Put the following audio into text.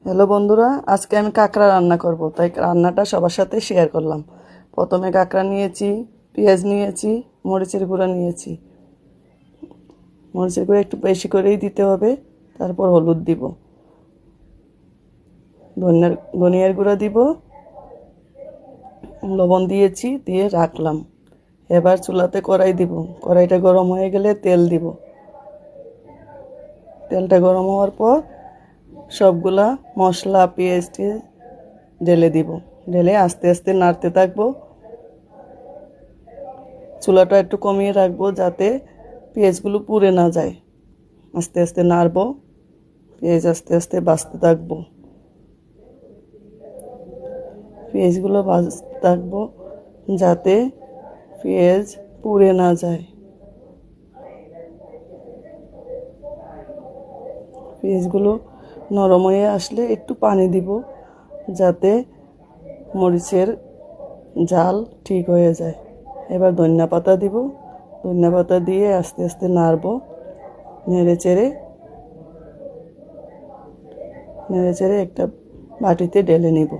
Hello বন্ধুরা, আজকে আমি কাঁকড়া রান্না করব, তাই রান্নাটা সবার সাথে শেয়ার করলাম। প্রথমে কাঁকড়া নিয়েছি, পেঁয়াজ নিয়েছি, মরিচের গুঁড়া নিয়েছি। মরিচের গুঁড়া একটু বেশি করেই দিতে হবে। তারপর হলুদ দিব, ধনিয়ার গুঁড়া দিব, লবণ দিয়েছি, দিয়ে রাখলাম। এবার চুলাতে কড়াই দিব। কড়াইটা গরম হয়ে গেলে তেল দিব। তেলটা গরম হওয়ার পর সবগুলা মশলা পেঁয়াজ ঢেলে দিব। ঢেলে আস্তে আস্তে নাড়তে থাকবো। চুলাটা একটু কমিয়ে রাখবো যাতে পেঁয়াজগুলো পুড়ে না যায়। আস্তে আস্তে নাড়বো, পেঁয়াজ আস্তে আস্তে ভাজতে থাকবো। পেঁয়াজগুলো ভাজতে থাকবো যাতে পেঁয়াজ পুড়ে না যায়। পেঁয়াজগুলো নরম হয়ে আসলে একটু পানি দিব যাতে মরিচের ঝাল ঠিক হয়ে যায়। এবার ধনিয়া পাতা দিব। ধনিয়া পাতা দিয়ে আস্তে আস্তে নাড়বো। নেড়ে চেড়ে একটা বাটিতে ঢেলে নিব।